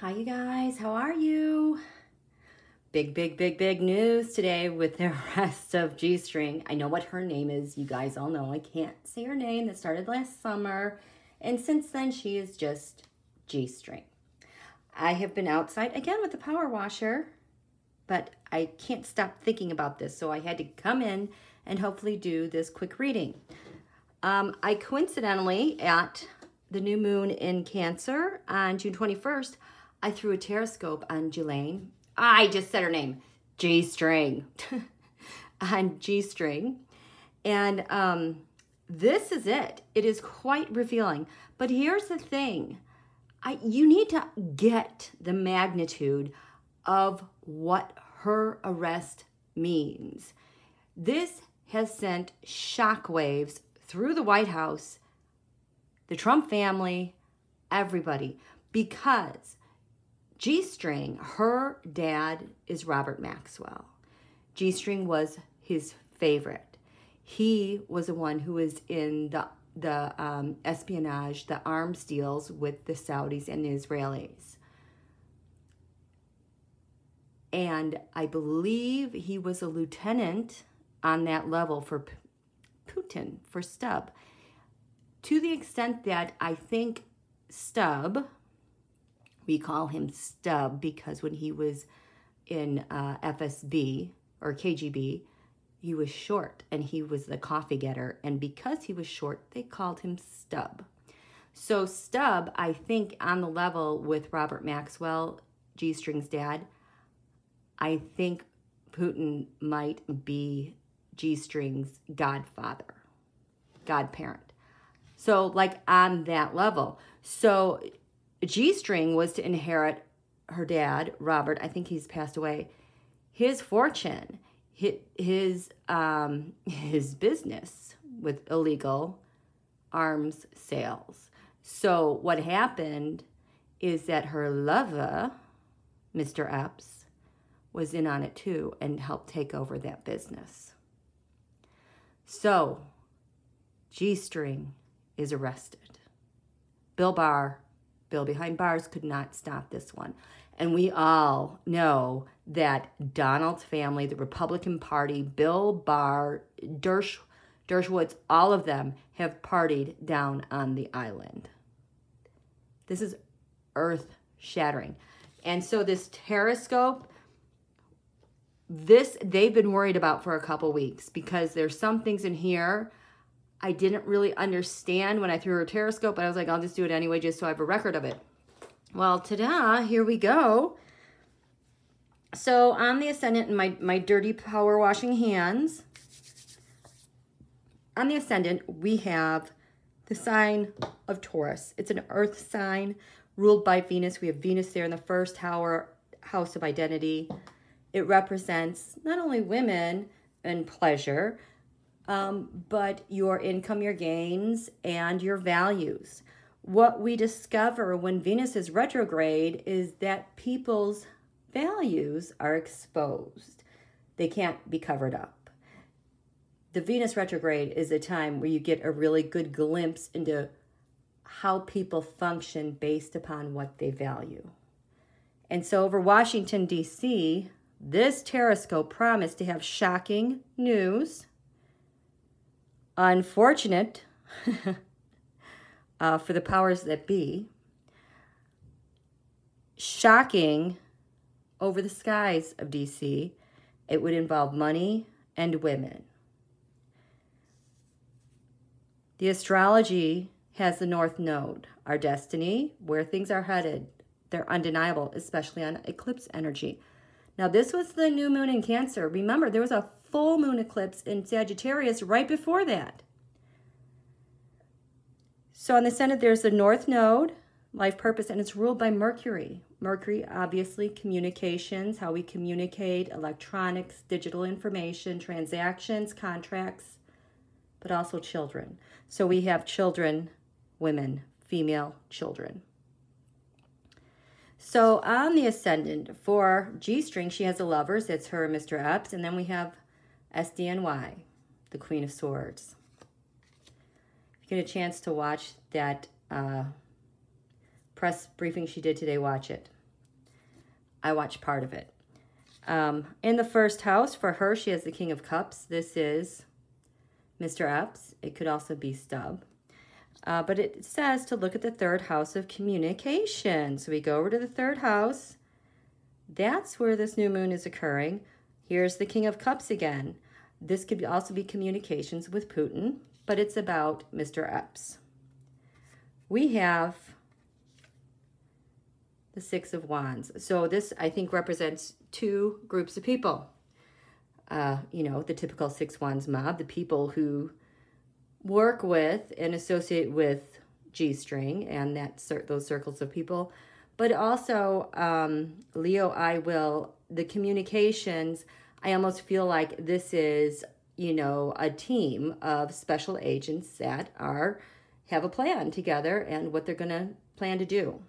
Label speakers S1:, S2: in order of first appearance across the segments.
S1: Hi, you guys. How are you? Big news today with the rest of G-String. I know what her name is. You guys all know I can't say her name. That started last summer. And since then, she is just G-String. I have been outside again with the power washer, but I can't stop thinking about this. So I had to come in and hopefully do this quick reading. I coincidentally, at the new moon in Cancer on June 21st, I threw a Taroscope on Jelaine. I just said her name, G-String, on G-String. And this is it. It is quite revealing. But here's the thing. You need to get the magnitude of what her arrest means. This has sent shockwaves through the White House, the Trump family, everybody, because G-String, her dad is Robert Maxwell. G-String was his favorite. He was the one who was in the espionage, the arms deals with the Saudis and the Israelis. And I believe he was a lieutenant on that level for Putin, for Stubb. To the extent that I think Stubb, we call him Stubb because when he was in FSB or KGB, he was short and he was the coffee getter. And because he was short, they called him Stubb. So Stubb, I think on the level with Robert Maxwell, G-String's dad, I think Putin might be G-String's godfather, godparent. So like on that level. So G-String was to inherit her dad, Robert, I think he's passed away, his fortune, his business with illegal arms sales. So what happened is that her lover, Mr. Epps, was in on it too and helped take over that business. So G-String is arrested. Bill behind bars could not stop this one. And we all know that Donald's family, the Republican Party, Bill Barr, Dershowitz, all of them have partied down on the island. This is earth-shattering. And so this Taroscope, this they've been worried about for a couple weeks because there's some things in here I didn't really understand when I threw her Taroscope, but I was like, I'll just do it anyway just so I have a record of it. Well, ta-da, here we go. So on the ascendant in my dirty power washing hands, on the ascendant, we have the sign of Taurus. It's an earth sign ruled by Venus. We have Venus there in the first house of identity. It represents not only women and pleasure, but your income, your gains, and your values. What we discover when Venus is retrograde is that people's values are exposed. They can't be covered up. The Venus retrograde is a time where you get a really good glimpse into how people function based upon what they value. And so over Washington, D.C., this Taroscope promised to have shocking news, unfortunate for the powers that be, shocking over the skies of D.C. It would involve money and women. The astrology has the North Node, our destiny, where things are headed. They're undeniable, especially on eclipse energy. Now, this was the new moon in Cancer. Remember, there was a full moon eclipse in Sagittarius right before that. So on the ascendant, there's the North Node, life purpose, and it's ruled by Mercury. Mercury, obviously, communications, how we communicate, electronics, digital information, transactions, contracts, but also children. So we have children, women, female children. So on the ascendant for G-String, she has the lovers. It's her, Mr. Epps. And then we have SDNY, the Queen of Swords. If you get a chance to watch that press briefing she did today, watch it. I watched part of it. In the first house, for her, she has the King of Cups. This is Mr. Epps. It could also be Stub. But it says to look at the third house of communication. So we go over to the third house. That's where this new moon is occurring. Here's the King of Cups again. This could also be communications with Putin, but it's about Mr. Epps. We have the Six of Wands. So this, I think, represents two groups of people. You know, the typical Six Wands mob, the people who work with and associate with G-string and those circles of people. But also, Leo, the communications, I almost feel like this is, you know, a team of special agents that have a plan together and what they're going to plan to do.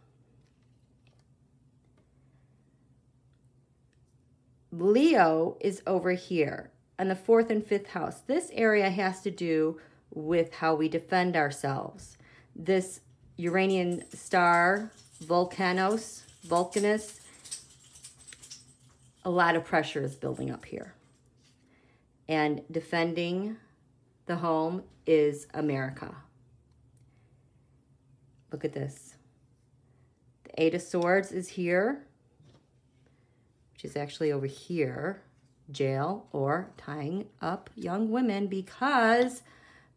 S1: Leo is over here in the 4th and 5th house. This area has to do with how we defend ourselves. This Uranian star, Vulcanus, a lot of pressure is building up here. And defending the home is America. Look at this. The Eight of Swords is here, which is actually over here. Jail or tying up young women because,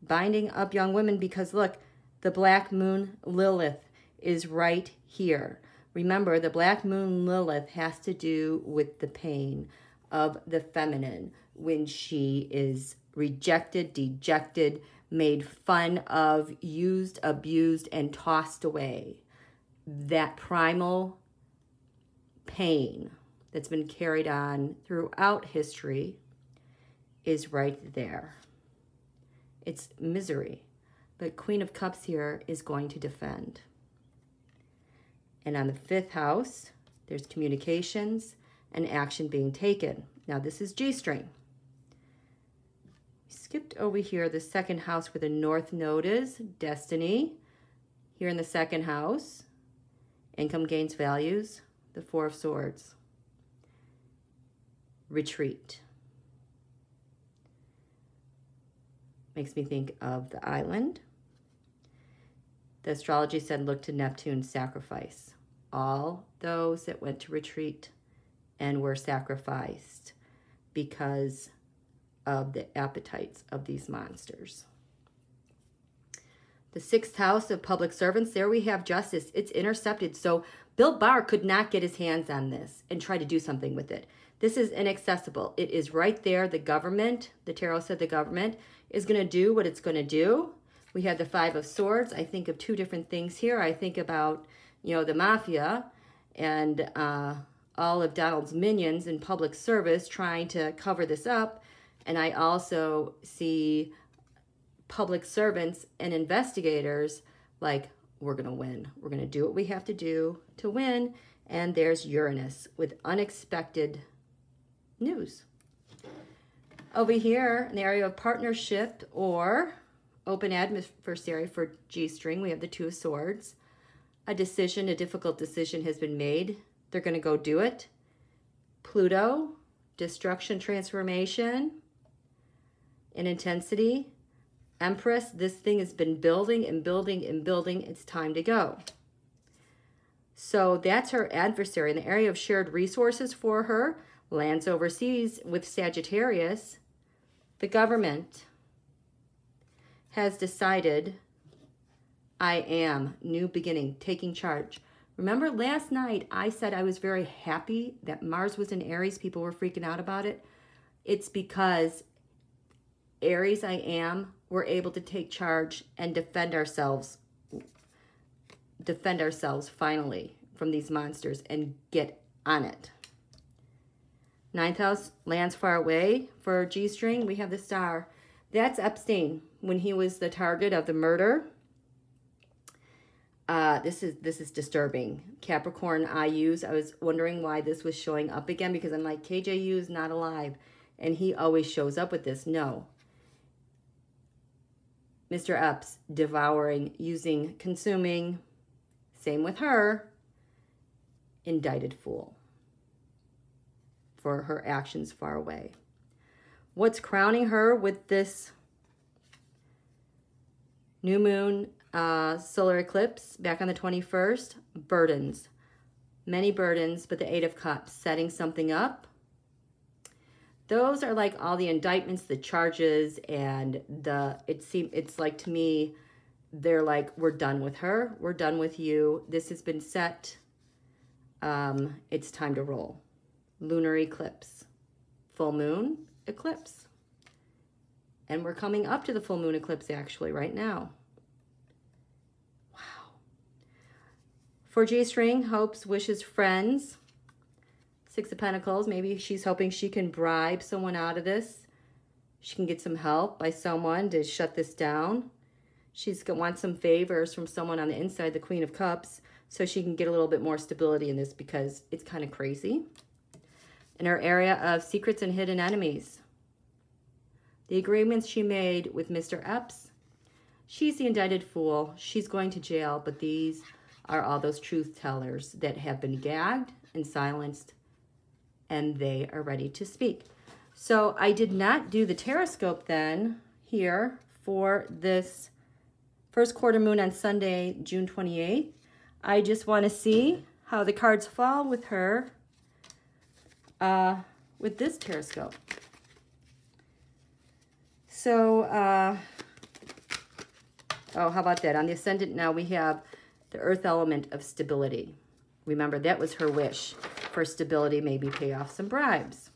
S1: binding up young women because, look, the Black Moon Lilith is right here. Remember, the Black Moon Lilith has to do with the pain of the feminine when she is rejected, dejected, made fun of, used, abused, and tossed away. That primal pain that's been carried on throughout history is right there. It's misery. But Queen of Cups here is going to defend. And on the 5th house, there's communications and action being taken. Now this is G-string. We skipped over here, the 2nd house where the North Node is, Destiny. Here in the 2nd house, income gains values, the 4 of Swords. Retreat. Makes me think of the island. The astrology said look to Neptune's sacrifice. All those that went to retreat and were sacrificed because of the appetites of these monsters. The 6th house of public servants, there we have justice. It's intercepted. So Bill Barr could not get his hands on this and try to do something with it. This is inaccessible. It is right there. The government, the tarot said the government is going to do what it's going to do. We had the 5 of Swords. I think of two different things here. I think about, you know, the mafia and all of Donald's minions in public service trying to cover this up. And I also see public servants and investigators like, we're going to win. We're going to do what we have to do to win. And there's Uranus with unexpected news. Over here, in the area of partnership or open adversary for G-string, we have the 2 of Swords. A decision, a difficult decision has been made. They're going to go do it. Pluto, destruction, transformation, and intensity. Empress, this thing has been building and building and building. It's time to go. So that's her adversary in the area of shared resources for her. Lands overseas with Sagittarius. The government has decided, I am, new beginning, taking charge. Remember last night I said I was very happy that Mars was in Aries. People were freaking out about it. It's because Aries, I am, we're able to take charge and defend ourselves finally from these monsters and get on it. 9th house, lands far away for G-string. We have the Star. That's Epstein when he was the target of the murder. This is disturbing. Capricorn IUs. I was wondering why this was showing up again because I'm like, KJU is not alive. And he always shows up with this. No. Mr. Epps, devouring, using, consuming. Same with her. Indicted fool. for her actions far away. What's crowning her with this new moon solar eclipse back on the 21st? Burdens. Many burdens, but the Eight of Cups, setting something up. Those are like all the indictments, the charges, and it's like, to me, they're like, we're done with her. We're done with you. This has been set. It's time to roll. Lunar eclipse. Full moon eclipse. And we're coming up to the full moon eclipse actually right now. Wow. For G-string, hopes, wishes, friends. Six of Pentacles. Maybe she's hoping she can bribe someone out of this. She can get some help by someone to shut this down. She's going to want some favors from someone on the inside, the Queen of Cups, so she can get a little bit more stability in this because it's kind of crazy. In her area of secrets and hidden enemies. The agreements she made with Mr. Epps. She's the indicted fool. She's going to jail, but these are all those truth tellers that have been gagged and silenced, and they are ready to speak. So I did not do the Taroscope then here for this first quarter moon on Sunday, June 28th. I just want to see how the cards fall with her with this Taroscope. So, oh, how about that? On the Ascendant now we have the Earth element of stability. Remember, that was her wish for stability, maybe pay off some bribes.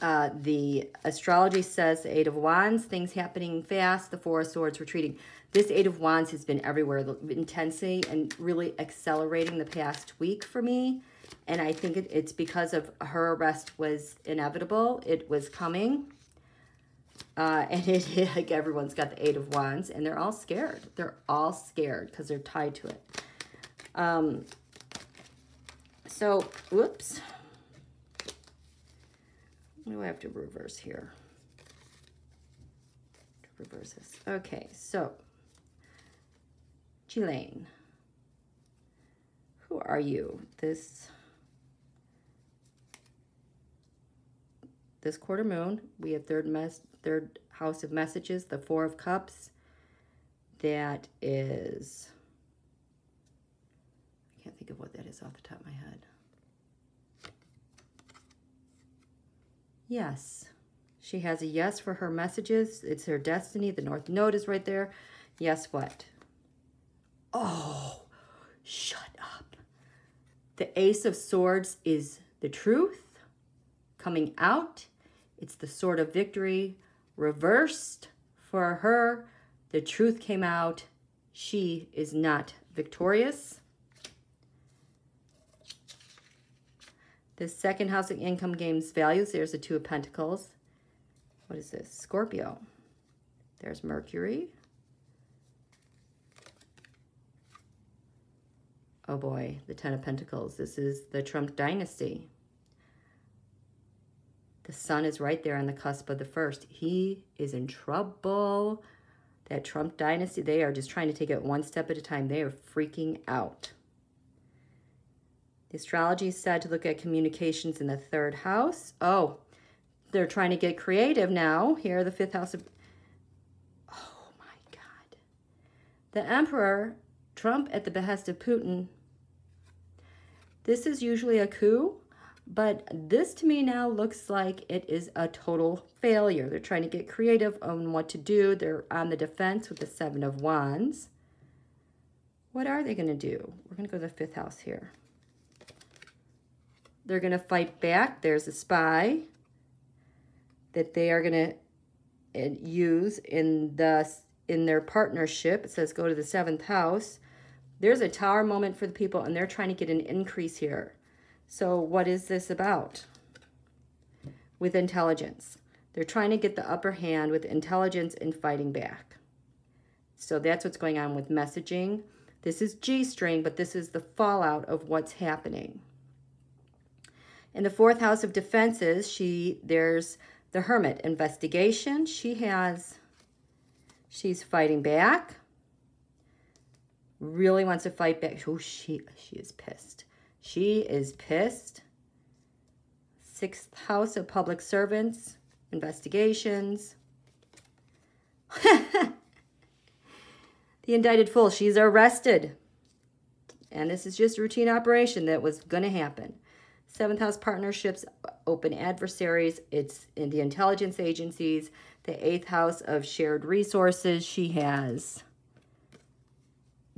S1: The Astrology says the Eight of Wands, things happening fast, the Four of Swords retreating. This Eight of Wands has been everywhere, the intensity and really accelerating the past week for me. And I think it's because of her arrest was inevitable. It was coming. And like everyone's got the Eight of Wands, and they're all scared. They're all scared because they're tied to it. So, whoops. What do I have to reverse here? Reverse this. Okay, so, Ghislaine, who are you? This quarter moon, we have third house of messages, the Four of Cups. That is, I can't think of what that is off the top of my head. Yes, she has a yes for her messages. It's her destiny. The North Node is right there. Yes, what? Oh, shut up. The Ace of Swords is the truth coming out. It's the Sword of Victory reversed for her. The truth came out. She is not victorious. The second house of income gains values. There's the Two of Pentacles. What is this? Scorpio. There's Mercury. Oh boy, the Ten of Pentacles. This is the Trump dynasty. The Sun is right there on the cusp of the first. He is in trouble. That Trump dynasty, they are just trying to take it one step at a time. They are freaking out. The Astrology said to look at communications in the third house. Oh, they're trying to get creative now. Here, the fifth house of... Oh, my God. The Emperor, Trump at the behest of Putin. This is usually a coup, but this to me now looks like it is a total failure. They're trying to get creative on what to do. They're on the defense with the Seven of Wands. What are they going to do? We're going to go to the fifth house here. They're going to fight back. There's a spy that they are going to use in their partnership. It says go to the seventh house. There's a tower moment for the people, and they're trying to get an increase here. So what is this about? With intelligence. They're trying to get the upper hand with intelligence and fighting back. So that's what's going on with messaging. This is G-string, but this is the fallout of what's happening. In the fourth house of defenses, there's the Hermit. Investigation. She's fighting back. Really wants to fight back. Oh, she is pissed. She is pissed. 6th house of public servants, investigations. The indicted fool, she's arrested. And this is just a routine operation that was going to happen. 7th house partnerships, open adversaries. It's in the intelligence agencies. The 8th house of shared resources. She has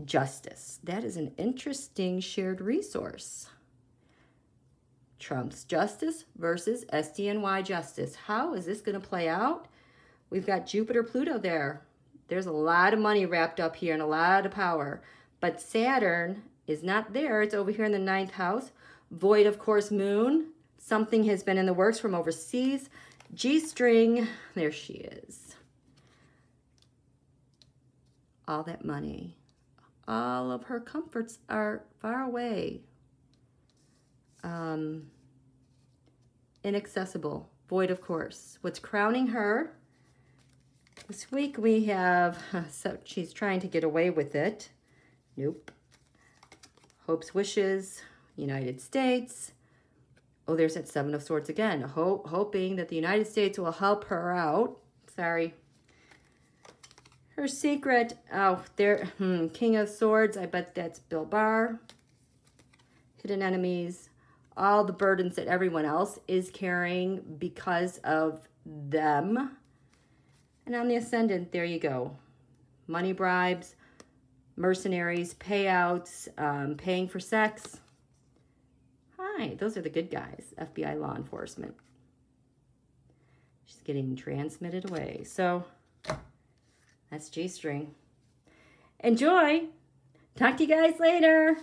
S1: justice. That is an interesting shared resource. Trump's justice versus SDNY justice. How is this going to play out? We've got Jupiter, Pluto there. There's a lot of money wrapped up here and a lot of power. But Saturn is not there. It's over here in the 9th house. Void, of course, moon. Something has been in the works from overseas. G-string. There she is. All that money. All of her comforts are far away. Inaccessible. Void, of course. What's crowning her? This week we have, so she's trying to get away with it. Nope. Hopes, wishes, United States. Oh, there's that 7 of Swords again. Hoping that the United States will help her out. Sorry. Her secret, oh, there, King of Swords. I bet that's Bill Barr. Hidden enemies. All the burdens that everyone else is carrying because of them. And on the ascendant, there you go. Money bribes, mercenaries, payouts, paying for sex. Hi, those are the good guys. FBI, law enforcement. She's getting transmitted away. So that's G-string. Enjoy. Talk to you guys later.